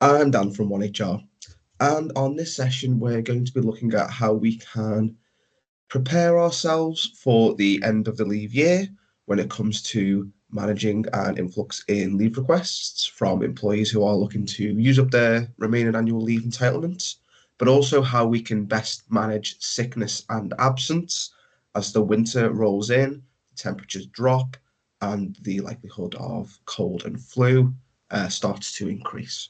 I'm Dan from oneHR, and on this session, we're going to be looking at how we can prepare ourselves for the end of the leave year when it comes to managing an influx in leave requests from employees who are looking to use up their remaining annual leave entitlements, but also how we can best manage sickness and absence as the winter rolls in, temperatures drop, and the likelihood of cold and flu starts to increase.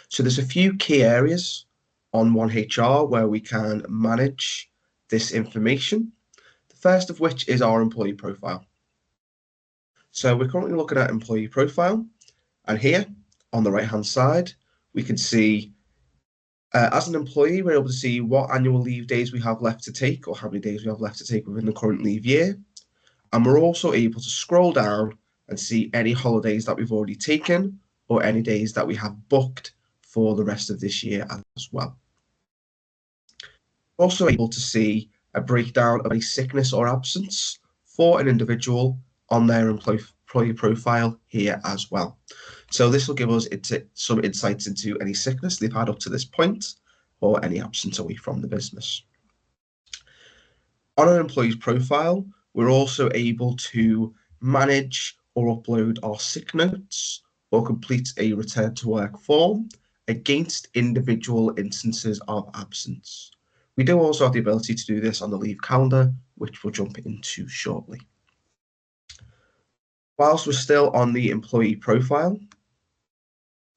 So there's a few key areas on oneHR where we can manage this information. The first of which is our employee profile. So we're currently looking at employee profile, and here on the right hand side, we can see as an employee, we're able to see what annual leave days we have left to take or how many days we have left to take within the current leave year. And we're also able to scroll down and see any holidays that we've already taken or any days that we have booked for the rest of this year as well. Also able to see a breakdown of any sickness or absence for an individual on their employee profile here as well. So this will give us some insights into any sickness they've had up to this point or any absence away from the business. On an employee's profile, we're also able to manage or upload our sick notes or complete a return to work form against individual instances of absence. We do also have the ability to do this on the leave calendar, which we'll jump into shortly. Whilst we're still on the employee profile,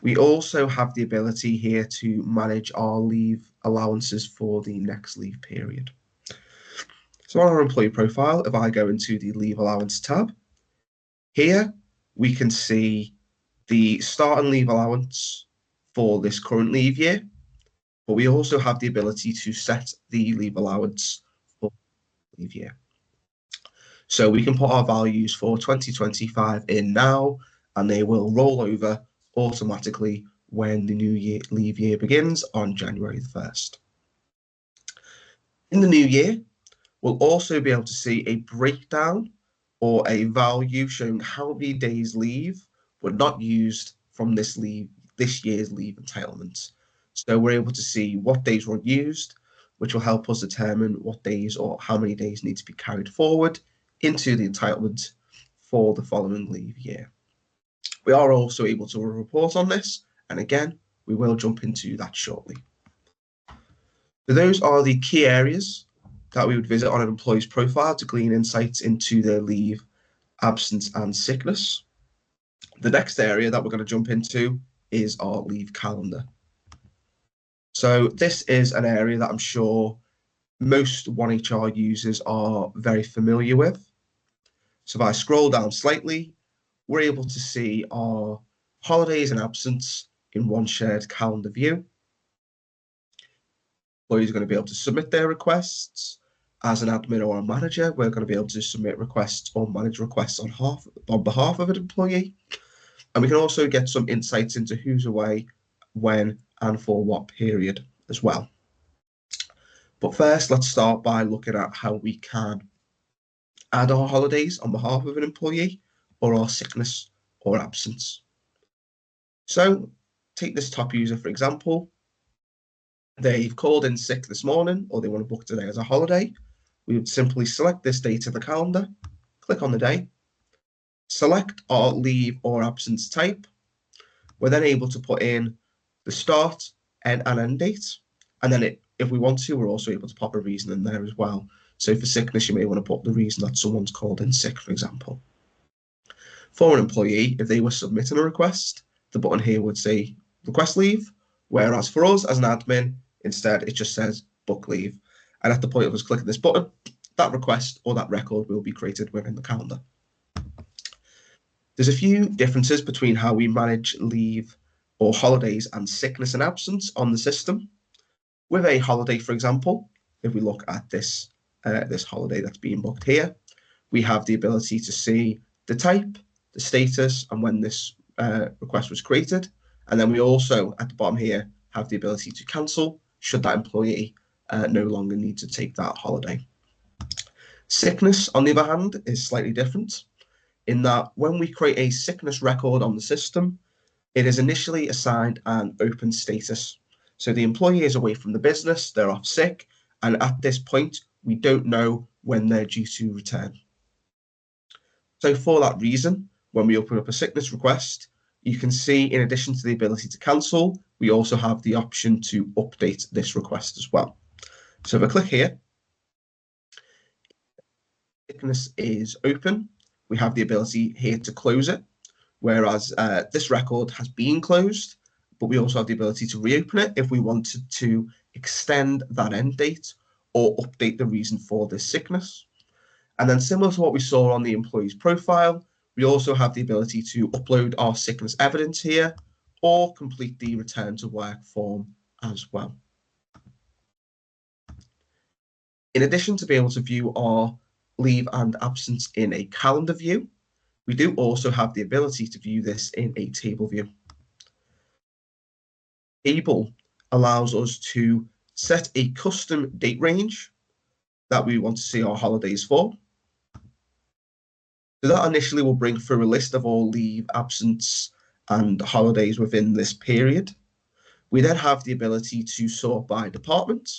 we also have the ability here to manage our leave allowances for the next leave period. So on our employee profile, if I go into the leave allowance tab, here we can see the start and leave allowance for this current leave year, but we also have the ability to set the leave allowance for leave year. So we can put our values for 2025 in now, and they will roll over automatically when the new leave year begins on January the 1st. In the new year, we'll also be able to see a breakdown or a value showing how many days leave were not used from this year's leave entitlement. So we're able to see what days were used, which will help us determine what days or how many days need to be carried forward into the entitlement for the following leave year. We are also able to report on this, and again, we will jump into that shortly. So those are the key areas that we would visit on an employee's profile to glean insights into their leave, absence, and sickness. The next area that we're going to jump into is our leave calendar. So this is an area that I'm sure most oneHR users are very familiar with. So if I scroll down slightly, we're able to see our holidays and absence in one shared calendar view. Employees are going to be able to submit their requests. As an admin or a manager, we're going to be able to submit requests or manage requests on behalf of an employee. And we can also get some insights into who's away, when, and for what period as well. But first, let's start by looking at how we can add our holidays on behalf of an employee or our sickness or absence. So take this top user, for example. They've called in sick this morning, or they want to book today as a holiday. We would simply select this date in the calendar, click on the day, select our leave or absence type. We're then able to put in the start and end date. And then if we want to, we're also able to pop a reason in there as well. So for sickness, you may want to put the reason that someone's called in sick, for example. For an employee, if they were submitting a request, the button here would say request leave, whereas for us as an admin, instead it just says book leave. And at the point of us clicking this button, that request or that record will be created within the calendar. There's a few differences between how we manage leave or holidays and sickness and absence on the system. With a holiday, for example, if we look at this holiday that's being booked here, we have the ability to see the type, the status, and when this request was created. And then we also, at the bottom here, have the ability to cancel should that employee no longer need to take that holiday. Sickness, on the other hand, is slightly different in that when we create a sickness record on the system, It is initially assigned an open status. So the employee is away from the business, they're off sick, and at this point, we don't know when they're due to return. So for that reason, when we open up a sickness request, you can see in addition to the ability to cancel, we also have the option to update this request as well. So if I click here, sickness is open. We have the ability here to close it, whereas this record has been closed, but we also have the ability to reopen it if we wanted to extend that end date or update the reason for this sickness. And then similar to what we saw on the employee's profile, we also have the ability to upload our sickness evidence here or complete the return to work form as well. In addition to be able to view our leave and absence in a calendar view, we do also have the ability to view this in a table view. Table allows us to set a custom date range that we want to see our holidays for. So that initially will bring through a list of all leave, absence, and holidays within this period. We then have the ability to sort by department,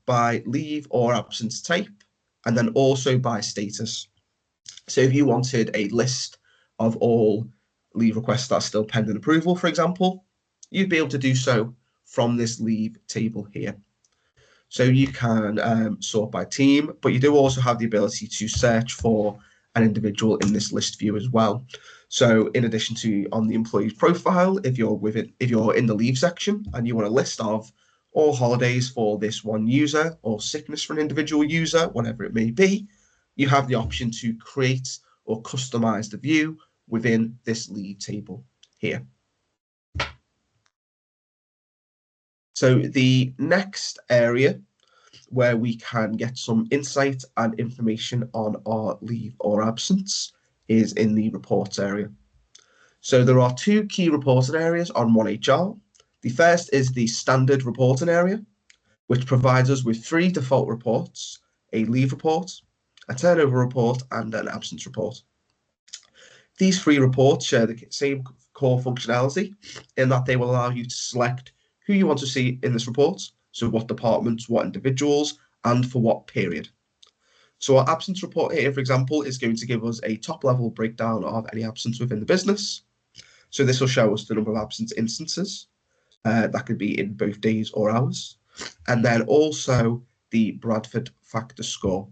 by leave or absence type, and then also by status. So if you wanted a list of all leave requests that are still pending approval, for example, you'd be able to do so from this leave table here. So you can sort by team, but you do also have the ability to search for an individual in this list view as well. So in addition to on the employee's profile, if you're in the leave section and you want a list of all holidays for this one user or sickness for an individual user, whatever it may be, you have the option to create or customize the view within this leave table here. So the next area where we can get some insight and information on our leave or absence is in the reports area. So there are two key reporting areas on oneHR. The first is the standard reporting area, which provides us with three default reports: a leave report, a turnover report, and an absence report. These three reports share the same core functionality in that they will allow you to select who you want to see in this report, so what departments, what individuals, and for what period. So our absence report here, for example, is going to give us a top-level breakdown of any absence within the business. So this will show us the number of absence instances. That could be in both days or hours. And then also the Bradford factor score.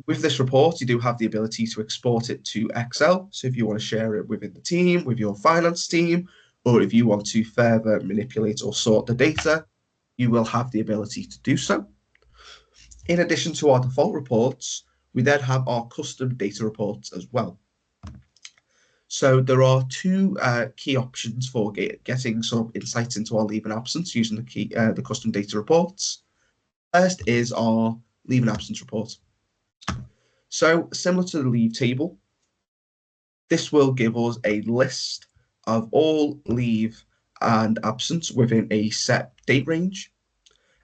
With this report, you do have the ability to export it to Excel. So if you want to share it within the team, with your finance team, or if you want to further manipulate or sort the data, you will have the ability to do so. In addition to our default reports, we then have our custom data reports as well. So there are two key options for getting some insights into our leave and absence using the custom data reports. First is our leave and absence report. So similar to the leave table, this will give us a list of all leave and absence within a set date range.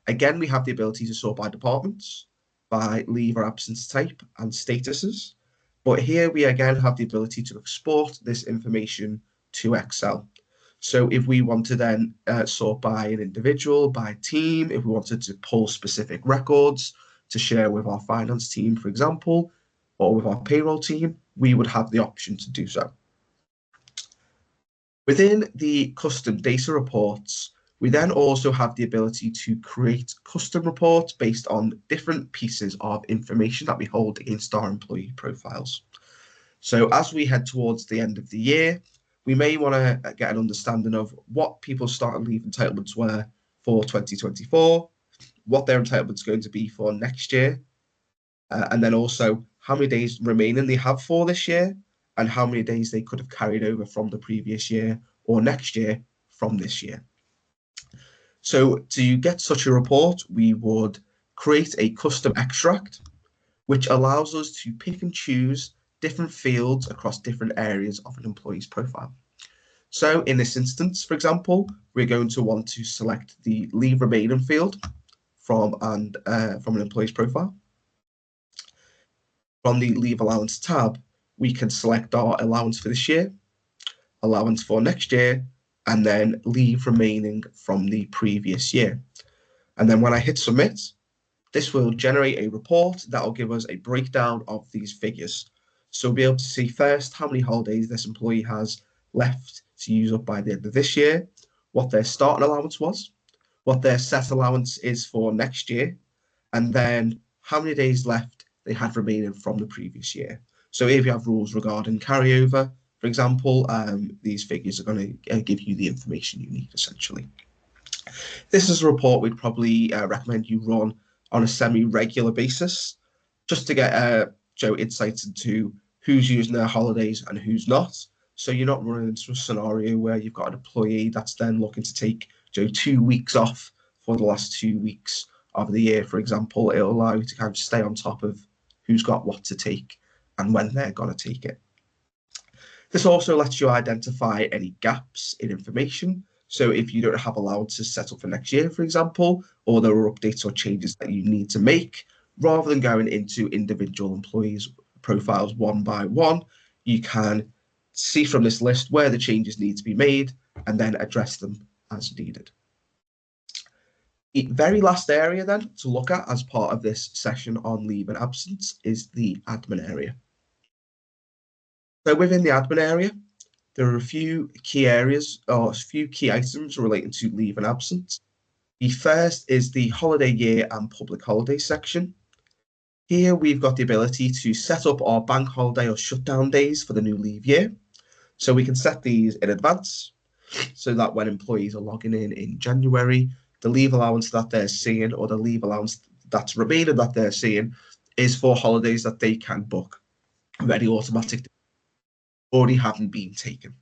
Again, we have the ability to sort by departments, by leave or absence type and statuses. But here we again have the ability to export this information to Excel. So if we want to then sort by an individual, by team, if we wanted to pull specific records to share with our finance team, for example, or with our payroll team, we would have the option to do so. Within the custom data reports, we then also have the ability to create custom reports based on different pieces of information that we hold against our employee profiles. So as we head towards the end of the year, we may want to get an understanding of what people's start and leave entitlements were for 2024, what their entitlements are going to be for next year, and then also how many days remaining they have for this year and how many days they could have carried over from the previous year or next year from this year. So to get such a report, we would create a custom extract, which allows us to pick and choose different fields across different areas of an employee's profile. So in this instance, for example, we're going to want to select the leave remaining field from an employee's profile. From the leave allowance tab, we can select our allowance for this year. allowance for next year, and then leave remaining from the previous year. And then when I hit submit, this will generate a report that will give us a breakdown of these figures. So we'll be able to see first how many holidays this employee has left to use up by the end of this year, what their starting allowance was, what their set allowance is for next year, and then how many days left they had remaining from the previous year. So if you have rules regarding carryover, for example, these figures are going to give you the information you need, essentially. This is a report we'd probably recommend you run on a semi-regular basis, just to get insights into who's using their holidays and who's not. So you're not running into a scenario where you've got an employee that's then looking to take 2 weeks off for the last 2 weeks of the year, for example. It'll allow you to kind of stay on top of who's got what to take and when they're going to take it. This also lets you identify any gaps in information. So if you don't have allowances set up for next year, for example, or there are updates or changes that you need to make, rather than going into individual employees' profiles one by one, you can see from this list where the changes need to be made and then address them as needed. The very last area then to look at as part of this session on leave and absence is the admin area. So within the admin area, there are a few key areas or a few key items relating to leave and absence. The first is the holiday year and public holiday section. Here we've got the ability to set up our bank holiday or shutdown days for the new leave year. So we can set these in advance so that when employees are logging in January, the leave allowance that they're seeing or the leave allowance that's remaining that they're seeing is for holidays that they can book ready automatic already haven't been taken.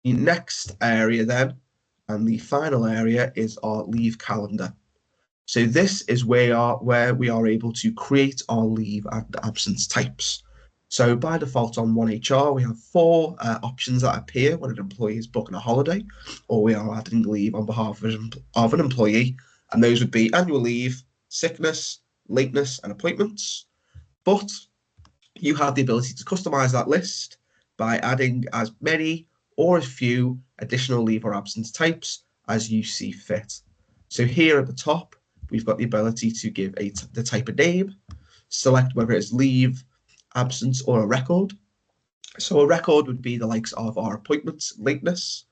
The next area then, and the final area, is our leave calendar. So this is where we are able to create our leave and absence types. So by default on oneHR, we have 4 options that appear when an employee is booking a holiday, or we are adding leave on behalf of an employee, and those would be annual leave, sickness, lateness, and appointments. But you have the ability to customize that list by adding as many or as few additional leave or absence types as you see fit. So here at the top, we've got the ability to give the type of name, select whether it's leave, absence, or a record. So a record would be the likes of our appointments, lateness,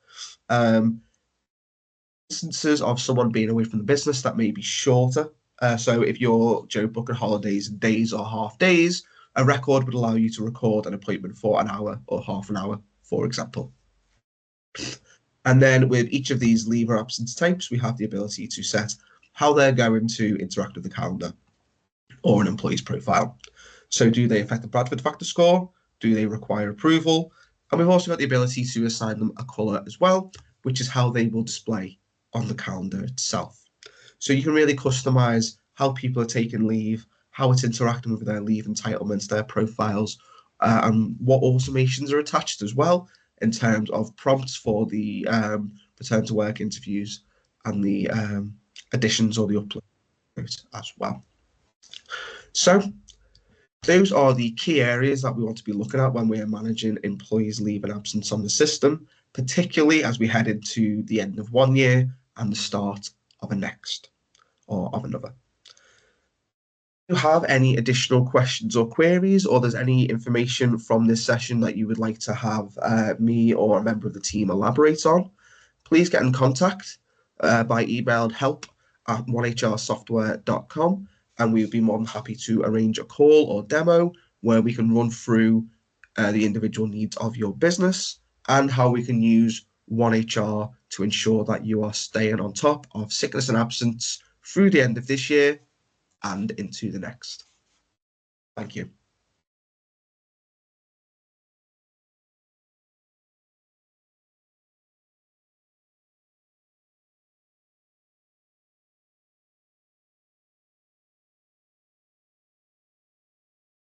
instances of someone being away from the business that may be shorter. So if you're booking holidays in days or half days, a record would allow you to record an appointment for an hour or half an hour, for example. And then with each of these leave or absence types, we have the ability to set how they're going to interact with the calendar or an employee's profile. So do they affect the Bradford factor score? Do they require approval? And we've also got the ability to assign them a colour as well, which is how they will display on the calendar itself. So you can really customize how people are taking leave, how it's interacting with their leave entitlements, their profiles, and what automations are attached as well in terms of prompts for the return to work interviews and the additions or the upload as well. So those are the key areas that we want to be looking at when we are managing employees' leave and absence on the system, particularly as we head into the end of one year and the start of a next or of another. If you have any additional questions or queries, or there's any information from this session that you would like to have me or a member of the team elaborate on, please get in contact by email help@onehrsoftware.com, and we would be more than happy to arrange a call or demo where we can run through the individual needs of your business and how we can use oneHR to ensure that you are staying on top of sickness and absence through the end of this year and into the next. Thank you.